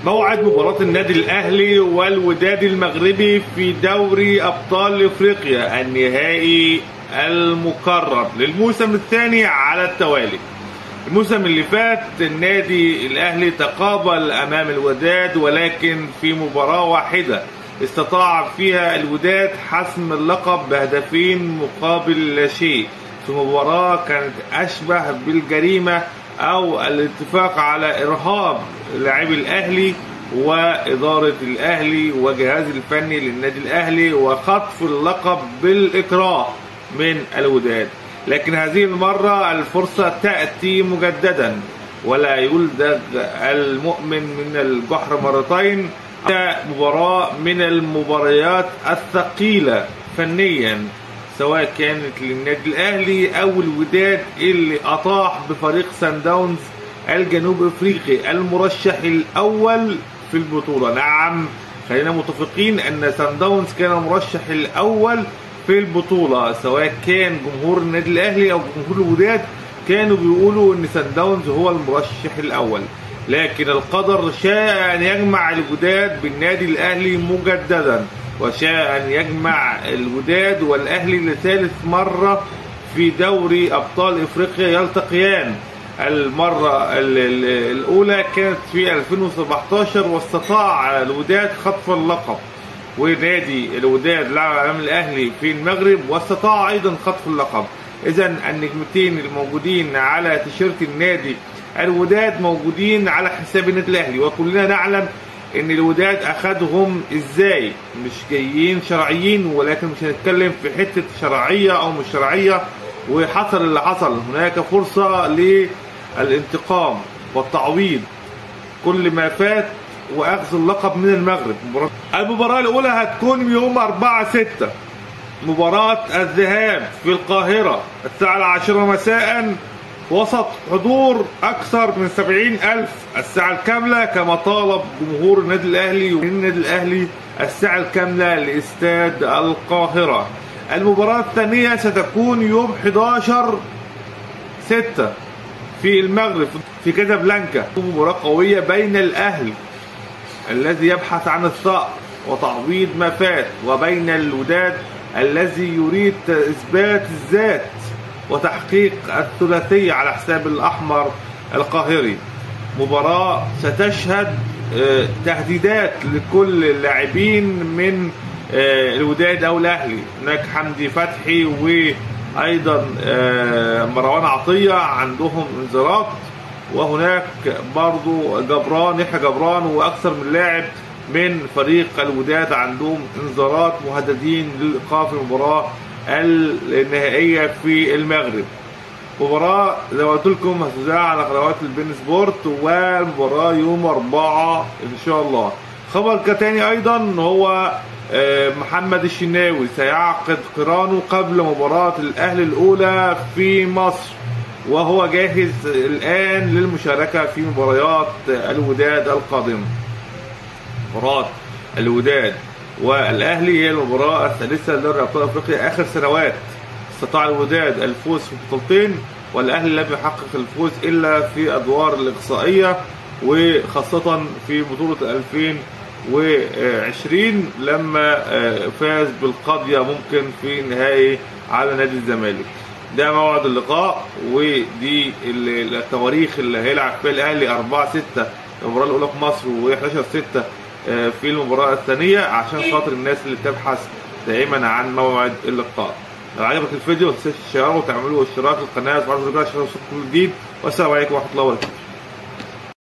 موعد مباراة النادي الأهلي والوداد المغربي في دوري أبطال إفريقيا النهائي المقرر للموسم الثاني على التوالي. الموسم اللي فات النادي الأهلي تقابل أمام الوداد، ولكن في مباراة واحدة استطاع فيها الوداد حسم اللقب بهدفين مقابل لا شيء، في مباراة كانت أشبه بالجريمة أو الاتفاق على إرهاب لاعبي الأهلي وإدارة الأهلي وجهاز الفني للنادي الأهلي، وخطف اللقب بالإكراه من الوداد. لكن هذه المرة الفرصة تأتي مجددا، ولا يلدغ المؤمن من الجحر مرتين. مباراة من المباريات الثقيلة فنيا، سواء كانت للنادي الأهلي أو الوداد اللي أطاح بفريق سان داونز الجنوب أفريقي المرشح الأول في البطولة. نعم، خلينا متفقين أن سان داونز كان المرشح الأول في البطولة، سواء كان جمهور النادي الأهلي أو جمهور الوداد كانوا بيقولوا أن سان داونز هو المرشح الأول. لكن القدر شاء أن يجمع الوداد بالنادي الأهلي مجددا، وشاء أن يجمع الوداد والأهلي لثالث مرة في دوري أبطال إفريقيا يلتقيان. المرة الأولى كانت في 2017 واستطاع الوداد خطف اللقب، ونادي الوداد لعب أمام الأهلي في المغرب واستطاع أيضا خطف اللقب. إذا النجمتين الموجودين على تيشيرت النادي الوداد موجودين على حساب النادي الأهلي، وكلنا نعلم ان الوداد اخذهم ازاي، مش جايين شرعيين، ولكن مش هنتكلم في حته شرعيه او مش شرعيه. وحصل اللي حصل، هناك فرصه للانتقام والتعويض كل ما فات واخذ اللقب من المغرب. المباراه الاولى هتكون يوم 4/6، مباراه الذهاب في القاهره الساعه 10 مساء وسط حضور أكثر من 70,000 الساعة الكاملة، كما طالب جمهور النادي الأهلي والنادي الأهلي الساعة الكاملة لاستاد القاهرة. المباراة الثانية ستكون يوم 11/6 في المغرب في كازابلانكا، مباراة قوية بين الأهلي الذي يبحث عن الثأر وتعويض ما فات، وبين الوداد الذي يريد إثبات الذات وتحقيق الثلاثية على حساب الأحمر القاهري. مباراة ستشهد تهديدات لكل اللاعبين من الوداد أو الأهلي. هناك حمدي فتحي وأيضا مروان عطية عندهم انذارات، وهناك برضو يحيى جبران وأكثر من لاعب من فريق الوداد عندهم انذارات، مهددين للإيقاف المباراة النهائية في المغرب. مباراة زي ما قلت لكم هتذاع على قنوات البين سبورت، والمباراة يوم 4 إن شاء الله. خبر تاني أيضا هو محمد الشناوي سيعقد قرانه قبل مباراة الأهلي الأولى في مصر، وهو جاهز الآن للمشاركة في مباريات الوداد القادمة. مباراة الوداد والأهلي هي المباراة الثالثة لدوري أبطال أفريقيا. آخر سنوات استطاع الوداد الفوز في بطولتين، والأهلي لم يحقق الفوز إلا في أدوار الإقصائية، وخاصة في بطولة 2020 لما فاز بالقضية ممكن في النهائي على نادي الزمالك. ده موعد اللقاء، ودي التواريخ اللي هيلعب فيها الأهلي 4/6 المباراة الأولى في مصر، و11/6 في المباراة الثانية، عشان خاطر الناس اللي بتبحث دائما عن موعد اللقاء. لو عجبك الفيديو ما تنساش تشيره وتعملوا اشتراك للقناة وتفعلوا زر الجرس عشان توصلكم كل جديد. والسلام عليكم ورحمة الله وبركاته.